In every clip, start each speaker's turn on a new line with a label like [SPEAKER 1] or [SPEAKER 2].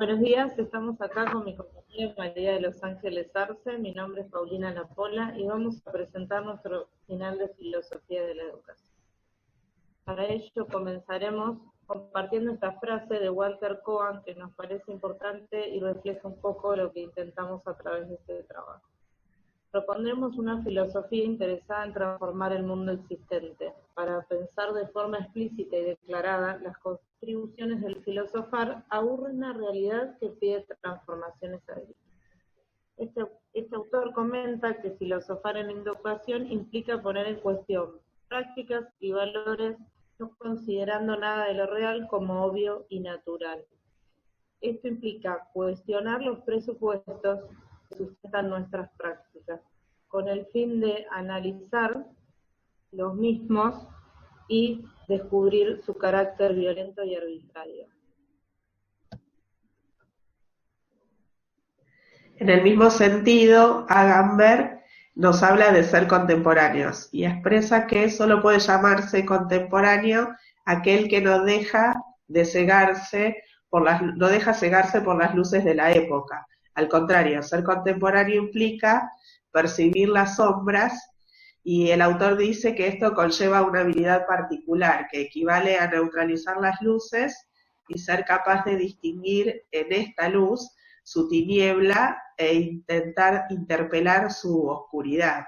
[SPEAKER 1] Buenos días, estamos acá con mi compañera María de Los Ángeles Arce, mi nombre es Paulina Lapola y vamos a presentar nuestro final de Filosofía de la Educación. Para ello comenzaremos compartiendo esta frase de Walter Cohen que nos parece importante y refleja un poco lo que intentamos a través de este trabajo. Propondremos una filosofía interesada en transformar el mundo existente, para pensar de forma explícita y declarada las contribuciones del filosofar a una realidad que pide transformaciones adultas. Este autor comenta que filosofar en educación implica poner en cuestión prácticas y valores, no considerando nada de lo real como obvio y natural. Esto implica cuestionar los presupuestos que sustentan nuestras prácticas, con el fin de analizar los mismos y descubrir su carácter violento y arbitrario.
[SPEAKER 2] En el mismo sentido, Agamben nos habla de ser contemporáneos y expresa que solo puede llamarse contemporáneo aquel que no deja cegarse por las luces de la época. Al contrario, ser contemporáneo implica percibir las sombras, y el autor dice que esto conlleva una habilidad particular que equivale a neutralizar las luces y ser capaz de distinguir en esta luz su tiniebla e intentar interpelar su oscuridad.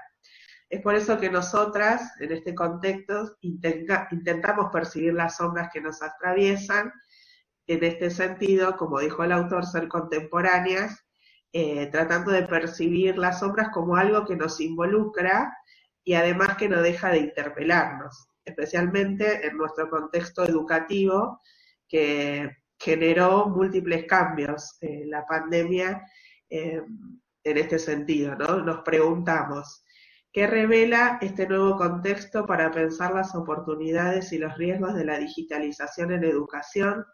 [SPEAKER 2] Es por eso que nosotras, en este contexto, intentamos percibir las sombras que nos atraviesan. En este sentido, como dijo el autor, ser contemporáneas, tratando de percibir las sombras como algo que nos involucra y además que no deja de interpelarnos, especialmente en nuestro contexto educativo, que generó múltiples cambios la pandemia en este sentido, ¿no? Nos preguntamos, ¿qué revela este nuevo contexto para pensar las oportunidades y los riesgos de la digitalización en educación?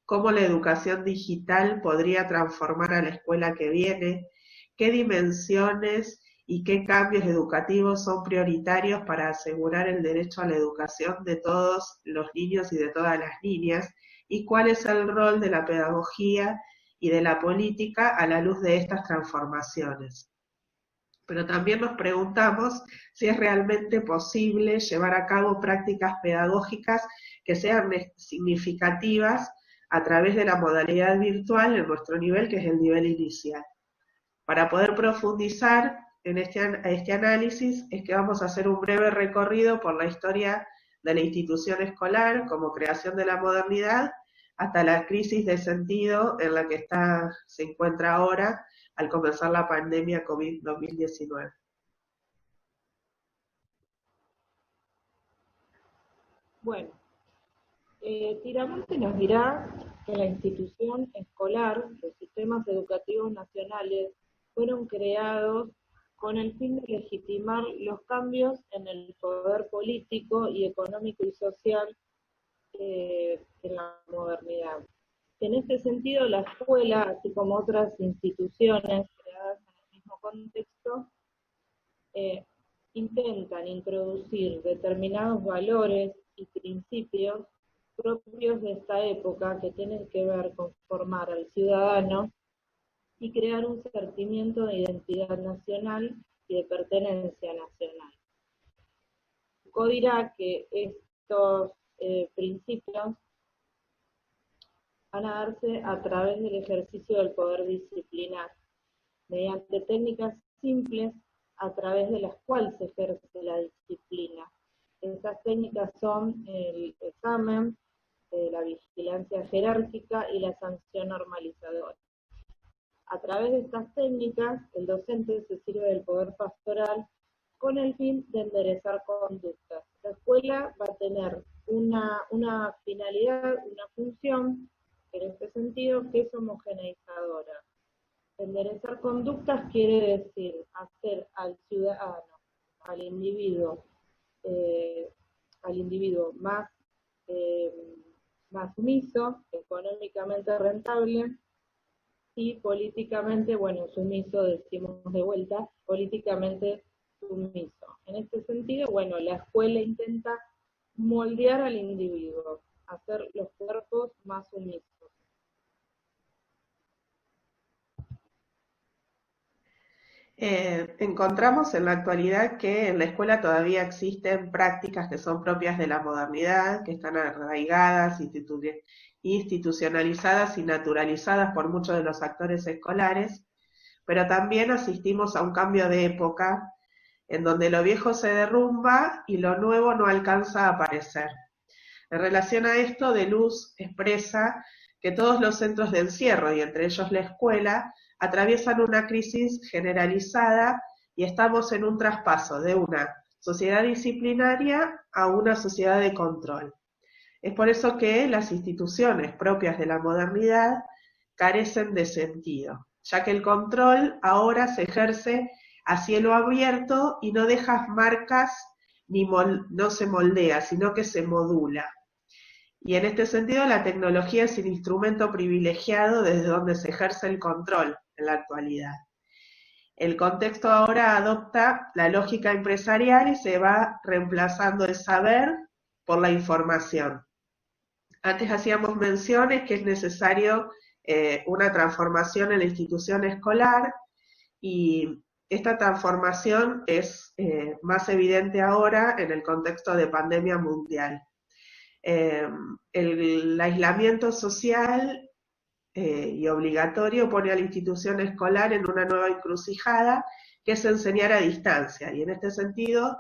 [SPEAKER 2] ¿Cómo la educación digital podría transformar a la escuela que viene? ¿Qué dimensiones y qué cambios educativos son prioritarios para asegurar el derecho a la educación de todos los niños y de todas las niñas? ¿Y cuál es el rol de la pedagogía y de la política a la luz de estas transformaciones? Pero también nos preguntamos si es realmente posible llevar a cabo prácticas pedagógicas que sean significativas a través de la modalidad virtual en nuestro nivel, que es el nivel inicial. Para poder profundizar en este análisis es que vamos a hacer un breve recorrido por la historia de la institución escolar como creación de la modernidad hasta la crisis de sentido en la que se encuentra ahora al comenzar la pandemia COVID-2019.
[SPEAKER 1] Bueno, Tiramonte nos dirá que la institución escolar, los sistemas educativos nacionales, fueron creados con el fin de legitimar los cambios en el poder político y económico y social en la modernidad. En este sentido, la escuela, así como otras instituciones creadas en el mismo contexto, intentan introducir determinados valores y principios propios de esta época que tienen que ver con formar al ciudadano y crear un sentimiento de identidad nacional y de pertenencia nacional. Foucault dirá que estos principios van a darse a través del ejercicio del poder disciplinar, mediante técnicas simples a través de las cuales se ejerce la disciplina. Estas técnicas son el examen, la vigilancia jerárquica y la sanción normalizadora. A través de estas técnicas, el docente se sirve del poder pastoral con el fin de enderezar conductas. La escuela va a tener una finalidad, una función, en este sentido, que es homogeneizadora. Enderezar conductas quiere decir hacer al ciudadano, al individuo más sumiso, económicamente rentable y políticamente, sumiso, decimos de vuelta, políticamente sumiso. En este sentido, la escuela intenta moldear al individuo, hacer los cuerpos más sumisos.
[SPEAKER 2] Encontramos en la actualidad que en la escuela todavía existen prácticas que son propias de la modernidad, que están arraigadas, institucionalizadas y naturalizadas por muchos de los actores escolares, pero también asistimos a un cambio de época en donde lo viejo se derrumba y lo nuevo no alcanza a aparecer. En relación a esto, Deleuze expresa que todos los centros de encierro, y entre ellos la escuela, atraviesan una crisis generalizada y estamos en un traspaso de una sociedad disciplinaria a una sociedad de control. Es por eso que las instituciones propias de la modernidad carecen de sentido, ya que el control ahora se ejerce a cielo abierto y no deja marcas ni no se moldea, sino que se modula. Y en este sentido la tecnología es el instrumento privilegiado desde donde se ejerce el control en la actualidad. El contexto ahora adopta la lógica empresarial y se va reemplazando el saber por la información. Antes hacíamos menciones que es necesario una transformación en la institución escolar y esta transformación es más evidente ahora en el contexto de pandemia mundial. El aislamiento social y obligatorio pone a la institución escolar en una nueva encrucijada que es enseñar a distancia, y en este sentido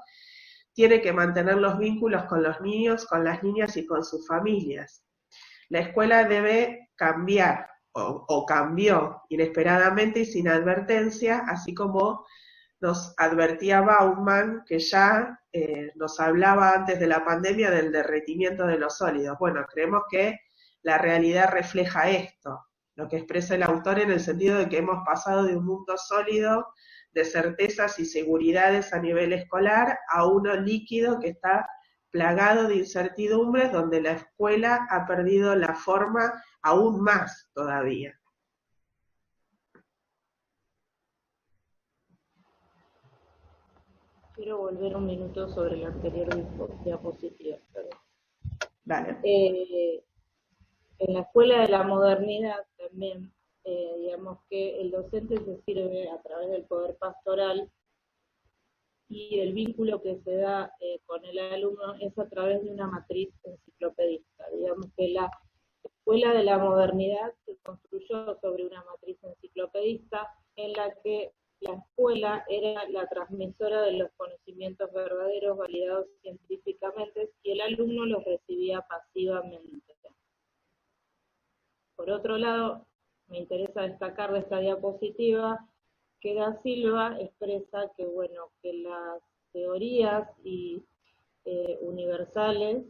[SPEAKER 2] tiene que mantener los vínculos con los niños, con las niñas y con sus familias. La escuela debe cambiar, o cambió inesperadamente y sin advertencia, así como nos advertía Bauman, que ya nos hablaba antes de la pandemia del derretimiento de los sólidos. Bueno, creemos que la realidad refleja esto, lo que expresa el autor en el sentido de que hemos pasado de un mundo sólido, de certezas y seguridades a nivel escolar, a uno líquido que está plagado de incertidumbres, donde la escuela ha perdido la forma aún más todavía.
[SPEAKER 1] Quiero volver un minuto sobre la anterior diapositiva.
[SPEAKER 2] Dale.
[SPEAKER 1] En la escuela de la modernidad también, digamos que el docente se sirve a través del poder pastoral y el vínculo que se da con el alumno es a través de una matriz enciclopedista. Digamos que la escuela de la modernidad se construyó sobre una matriz enciclopedista en la que la escuela era la transmisora de los conocimientos verdaderos validados científicamente y el alumno los recibía pasivamente. Por otro lado, me interesa destacar de esta diapositiva que Da Silva expresa que, bueno, que las teorías universales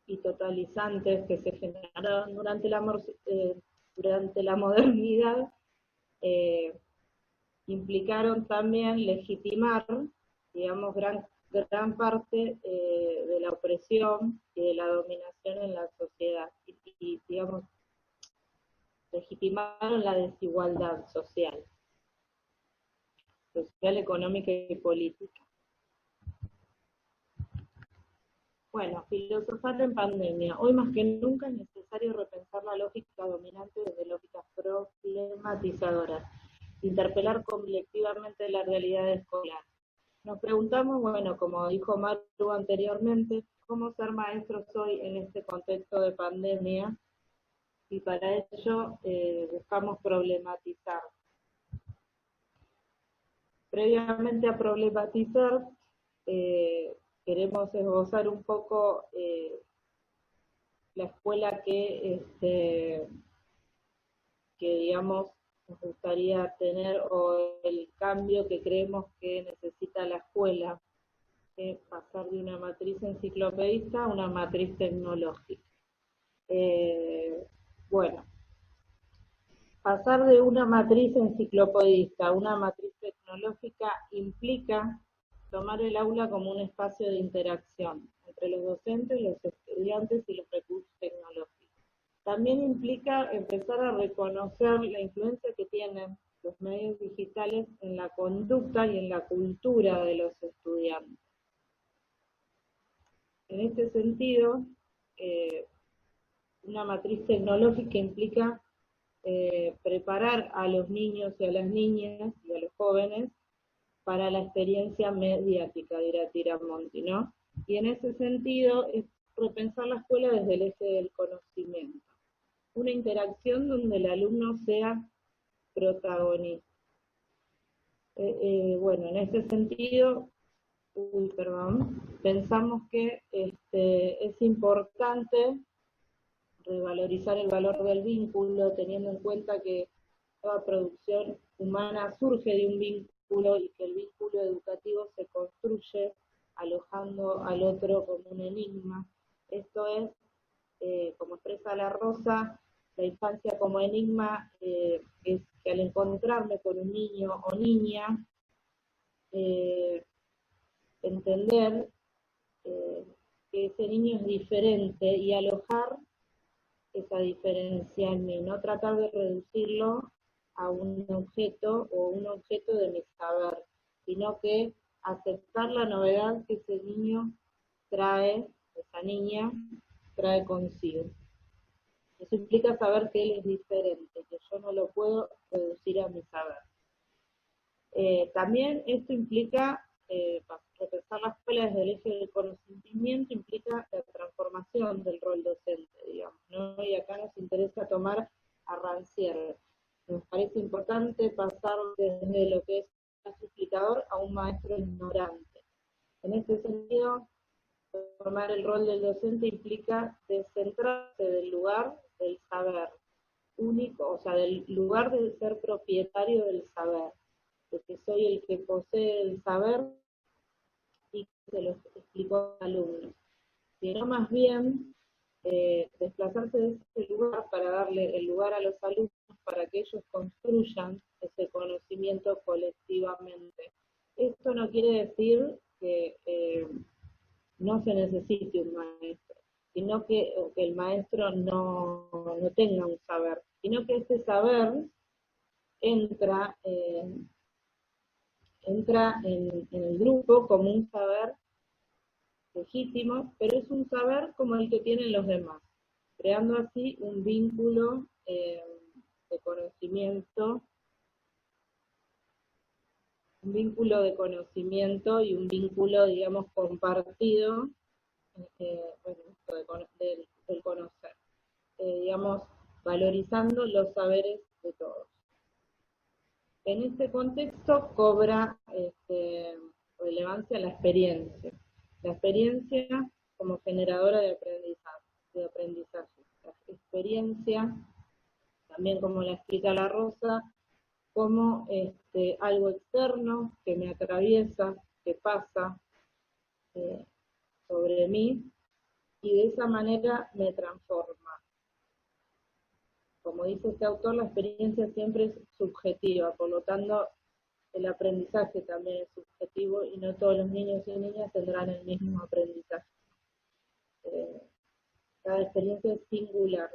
[SPEAKER 1] y totalizantes que se generaron durante la modernidad implicaron también legitimar, digamos, gran parte de la opresión y de la dominación en la sociedad y digamos, legitimaron la desigualdad social, económica y política. Bueno, filosofar en pandemia. Hoy más que nunca es necesario repensar la lógica dominante desde lógicas problematizadoras, interpelar colectivamente la realidad escolar. Nos preguntamos, bueno, como dijo Maru anteriormente, cómo ser maestros hoy en este contexto de pandemia, y para ello buscamos problematizar. Previamente a problematizar, queremos esbozar un poco la escuela que digamos nos gustaría tener o el cambio que creemos que necesita la escuela, pasar de una matriz enciclopedista a una matriz tecnológica. Bueno, pasar de una matriz enciclopedista a una matriz tecnológica implica tomar el aula como un espacio de interacción entre los docentes, los estudiantes y los recursos tecnológicos. También implica empezar a reconocer la influencia que tienen los medios digitales en la conducta y en la cultura de los estudiantes. En este sentido, una matriz tecnológica implica preparar a los niños y a las niñas y a los jóvenes para la experiencia mediática, dirá Tiramonti, ¿no? Y en ese sentido es repensar la escuela desde el eje del conocimiento. Una interacción donde el alumno sea protagonista. Bueno, en ese sentido, pensamos que es importante revalorizar el valor del vínculo, teniendo en cuenta que toda producción humana surge de un vínculo y que el vínculo educativo se construye alojando al otro como un enigma. Esto es, como expresa La Rosa, la infancia como enigma es que al encontrarme con un niño o niña, entender que ese niño es diferente y alojar esa diferencia en mí, no tratar de reducirlo a un objeto o un objeto de mi saber, sino que aceptar la novedad que ese niño trae, esa niña trae consigo. Eso implica saber que él es diferente, que yo no lo puedo reducir a mi saber. También esto implica, repensar la escuela desde el eje del conocimiento, implica la transformación del rol docente, digamos, ¿no? Y acá nos interesa tomar a Rancière. Nos parece importante pasar desde lo que es un explicador a un maestro ignorante. En este sentido, formar el rol del docente implica descentrarse del lugar del saber único, o sea, del lugar de ser propietario del saber, de que soy el que posee el saber y que se lo explico a los alumnos, sino más bien desplazarse de ese lugar para darle el lugar a los alumnos para que ellos construyan ese conocimiento colectivamente. Esto no quiere decir que no se necesite un maestro, sino que el maestro no tenga un saber, sino que ese saber entra en el grupo como un saber legítimo, pero es un saber como el que tienen los demás, creando así un vínculo de conocimiento, y un vínculo, digamos, compartido, del conocer, digamos, valorizando los saberes de todos. En este contexto cobra relevancia la experiencia como generadora de aprendizaje. La experiencia, también como la explica La Rosa, como algo externo que me atraviesa, que pasa sobre mí, y de esa manera me transforma. Como dice este autor, la experiencia siempre es subjetiva, por lo tanto, el aprendizaje también es subjetivo y no todos los niños y niñas tendrán el mismo aprendizaje. Cada experiencia es singular.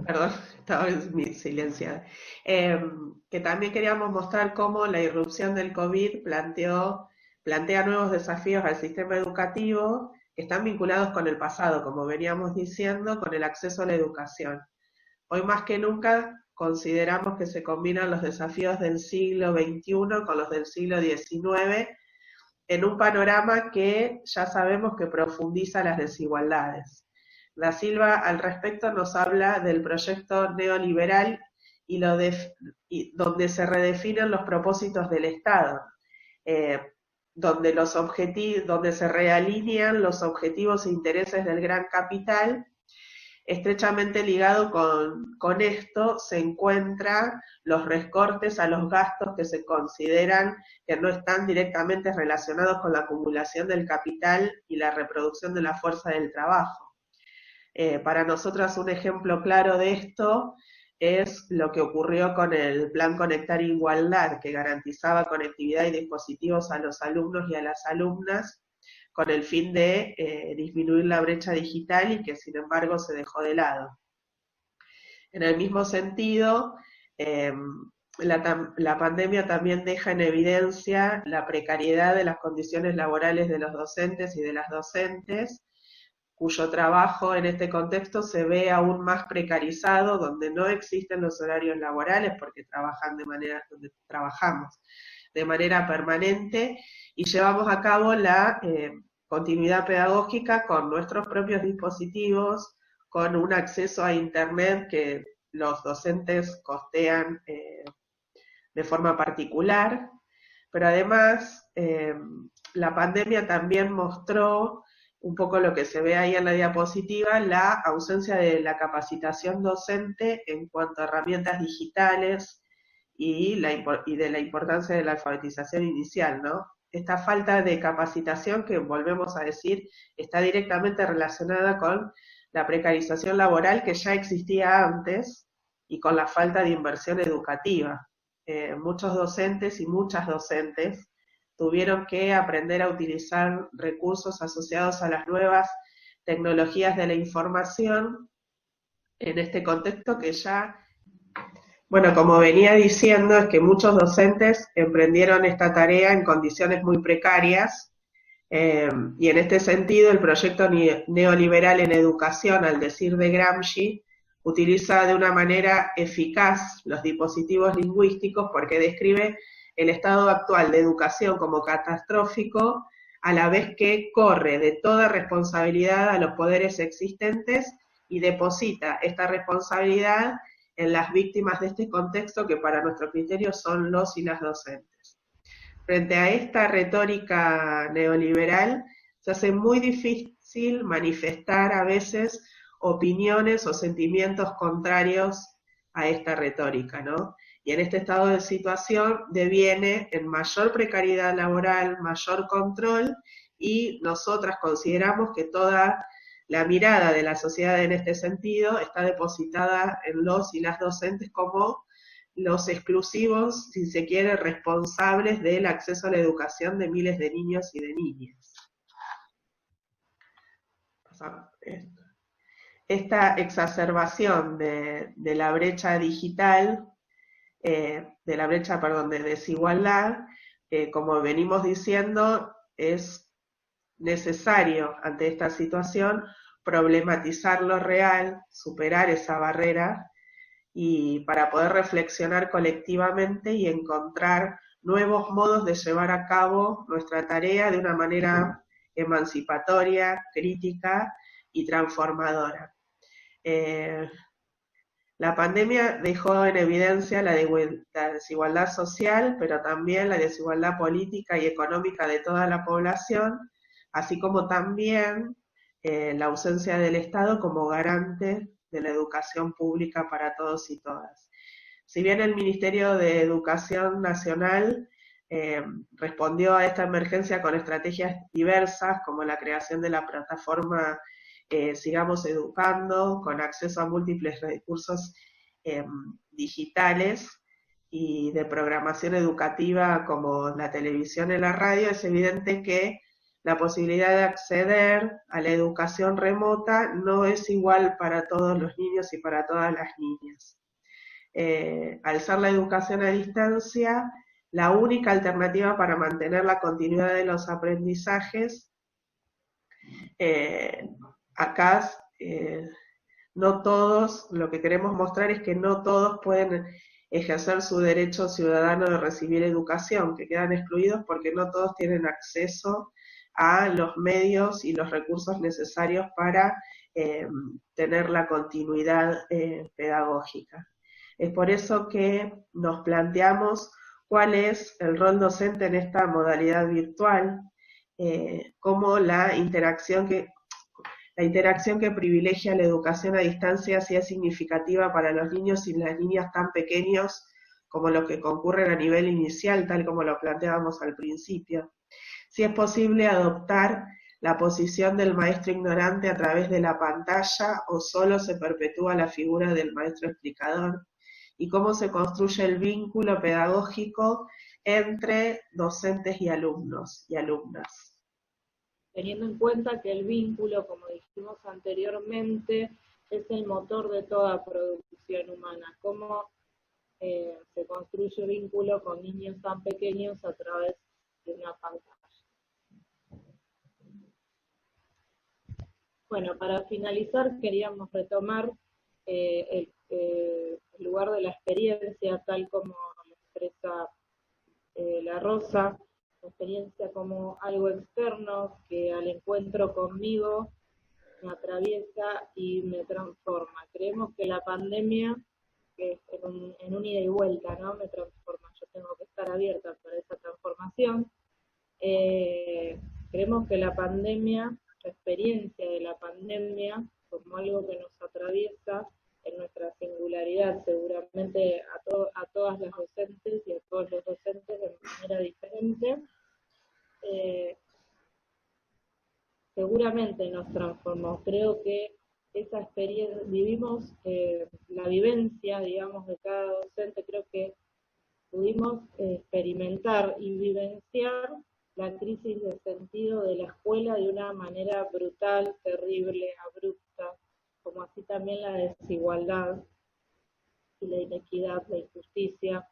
[SPEAKER 2] Perdón, estaba silenciada. Que también queríamos mostrar cómo la irrupción del COVID plantea nuevos desafíos al sistema educativo que están vinculados con el pasado, como veníamos diciendo, con el acceso a la educación. Hoy más que nunca consideramos que se combinan los desafíos del siglo XXI con los del siglo XIX en un panorama que ya sabemos que profundiza las desigualdades. Da Silva al respecto nos habla del proyecto neoliberal y donde se redefinen los propósitos del Estado, donde se realinean los objetivos e intereses del gran capital. Estrechamente ligado con esto se encuentran los recortes a los gastos que se consideran que no están directamente relacionados con la acumulación del capital y la reproducción de la fuerza del trabajo. Para nosotras un ejemplo claro de esto es lo que ocurrió con el Plan Conectar Igualdad, que garantizaba conectividad y dispositivos a los alumnos y a las alumnas con el fin de disminuir la brecha digital y que sin embargo se dejó de lado. En el mismo sentido, la pandemia también deja en evidencia la precariedad de las condiciones laborales de los docentes y de las docentes, cuyo trabajo en este contexto se ve aún más precarizado, donde no existen los horarios laborales porque trabajamos de manera permanente y llevamos a cabo la continuidad pedagógica con nuestros propios dispositivos, con un acceso a Internet que los docentes costean de forma particular, pero además la pandemia también mostró un poco lo que se ve ahí en la diapositiva, la ausencia de la capacitación docente en cuanto a herramientas digitales y de la importancia de la alfabetización inicial, ¿no? Esta falta de capacitación, que volvemos a decir, está directamente relacionada con la precarización laboral que ya existía antes y con la falta de inversión educativa. Muchos docentes y muchas docentes tuvieron que aprender a utilizar recursos asociados a las nuevas tecnologías de la información en este contexto que ya, bueno, como venía diciendo, es que muchos docentes emprendieron esta tarea en condiciones muy precarias, y en este sentido el proyecto neoliberal en educación, al decir de Gramsci, utiliza de una manera eficaz los dispositivos lingüísticos porque describe el estado actual de educación como catastrófico, a la vez que corre de toda responsabilidad a los poderes existentes y deposita esta responsabilidad en las víctimas de este contexto que para nuestro criterio son los y las docentes. Frente a esta retórica neoliberal, se hace muy difícil manifestar a veces opiniones o sentimientos contrarios a esta retórica, ¿no? Y en este estado de situación deviene en mayor precariedad laboral, mayor control, y nosotras consideramos que toda la mirada de la sociedad en este sentido está depositada en los y las docentes como los exclusivos, si se quiere, responsables del acceso a la educación de miles de niños y de niñas. Esta exacerbación de la brecha digital, de la brecha, perdón, de desigualdad, como venimos diciendo, es necesario ante esta situación problematizar lo real, superar esa barrera y para poder reflexionar colectivamente y encontrar nuevos modos de llevar a cabo nuestra tarea de una manera emancipatoria, crítica y transformadora. La pandemia dejó en evidencia la desigualdad social, pero también la desigualdad política y económica de toda la población, así como también la ausencia del Estado como garante de la educación pública para todos y todas. Si bien el Ministerio de Educación Nacional respondió a esta emergencia con estrategias diversas, como la creación de la plataforma Sigamos Educando, con acceso a múltiples recursos digitales y de programación educativa como la televisión y la radio, es evidente que la posibilidad de acceder a la educación remota no es igual para todos los niños y para todas las niñas. Al ser la educación a distancia, la única alternativa para mantener la continuidad de los aprendizajes, acá no todos, lo que queremos mostrar es que no todos pueden ejercer su derecho ciudadano de recibir educación, que quedan excluidos porque no todos tienen acceso a los medios y los recursos necesarios para tener la continuidad pedagógica. Es por eso que nos planteamos cuál es el rol docente en esta modalidad virtual, cómo la interacción que privilegia la educación a distancia sea significativa para los niños y las niñas tan pequeños como los que concurren a nivel inicial, tal como lo planteábamos al principio. Si es posible adoptar la posición del maestro ignorante a través de la pantalla o solo se perpetúa la figura del maestro explicador, y cómo se construye el vínculo pedagógico entre docentes y alumnos y alumnas.
[SPEAKER 1] Teniendo en cuenta que el vínculo, como dijimos anteriormente, es el motor de toda producción humana. ¿Cómo se construye vínculo con niños tan pequeños a través de una pantalla. Bueno, para finalizar queríamos retomar el lugar de la experiencia, tal como lo expresa la Rosa, la experiencia como algo externo que al encuentro conmigo me atraviesa y me transforma. Creemos que la pandemia, que en un ida y vuelta, ¿no? Me transforma, yo tengo que estar abierta para esa transformación. Creemos que la pandemia, la experiencia de la pandemia, como algo que nos atraviesa en nuestra singularidad, seguramente a todas las docentes y a todos los docentes de manera diferente, seguramente nos transformó. Creo que esa experiencia, vivimos la vivencia, digamos, de cada docente, creo que pudimos experimentar y vivenciar la crisis de sentido de la escuela de una manera brutal, terrible, abrupta, como así también la desigualdad y la inequidad, la injusticia.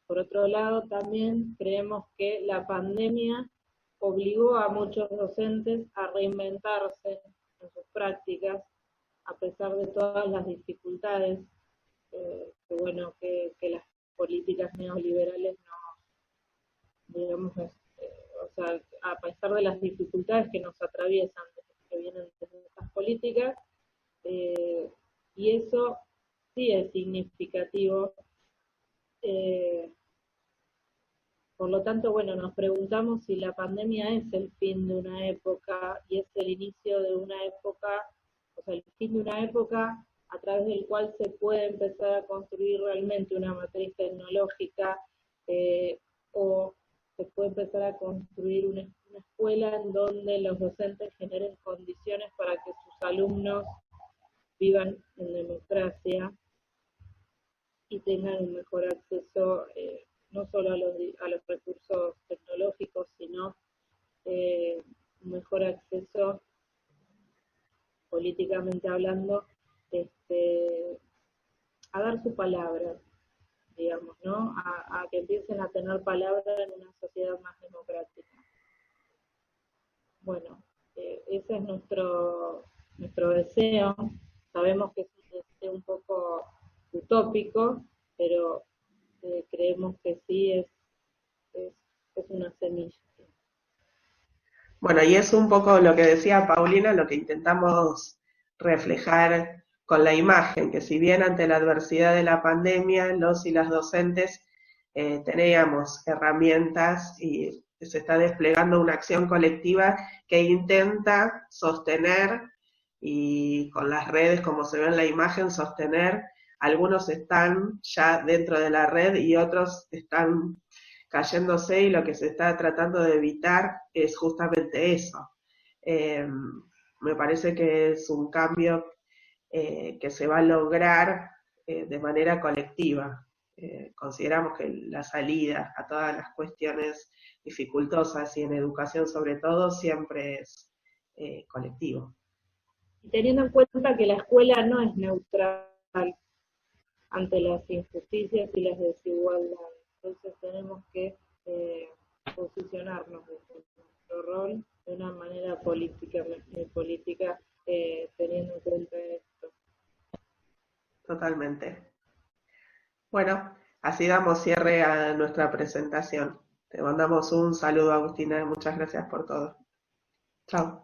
[SPEAKER 1] Por otro lado, también creemos que la pandemia obligó a muchos docentes a reinventarse en sus prácticas, a pesar de todas las dificultades que las políticas neoliberales no, digamos, o sea, a pesar de las dificultades que nos atraviesan, que vienen de estas políticas, y eso sí es significativo. Por lo tanto, bueno, nos preguntamos si la pandemia es el fin de una época y es el inicio de una época, o sea, el fin de una época a través del cual se puede empezar a construir realmente una matriz tecnológica, o se puede empezar a construir una escuela en donde los docentes generen condiciones para que sus alumnos vivan en democracia y tengan un mejor acceso no solo a los recursos tecnológicos, sino un mejor acceso, políticamente hablando, a dar su palabra, digamos, ¿no? A que empiecen a tener palabra en una sociedad más democrática. Bueno, ese es nuestro deseo. Sabemos que es un deseo un poco utópico, pero creemos que sí es una semilla.
[SPEAKER 2] Bueno, y es un poco lo que decía Paulina, lo que intentamos reflejar con la imagen, que si bien ante la adversidad de la pandemia, los y las docentes teníamos herramientas y se está desplegando una acción colectiva que intenta sostener, y con las redes, como se ve en la imagen, sostener. Algunos están ya dentro de la red y otros están cayéndose, y lo que se está tratando de evitar es justamente eso. Me parece que es un cambio que se va a lograr de manera colectiva. Consideramos que la salida a todas las cuestiones dificultosas y en educación sobre todo siempre es colectivo.
[SPEAKER 1] Teniendo en cuenta que la escuela no es neutral ante las injusticias y las desigualdades, entonces tenemos que posicionarnos desde nuestro rol de una manera política teniendo en cuenta esto.
[SPEAKER 2] Totalmente. Bueno, así damos cierre a nuestra presentación. Te mandamos un saludo, Agustina, muchas gracias por todo. Chao.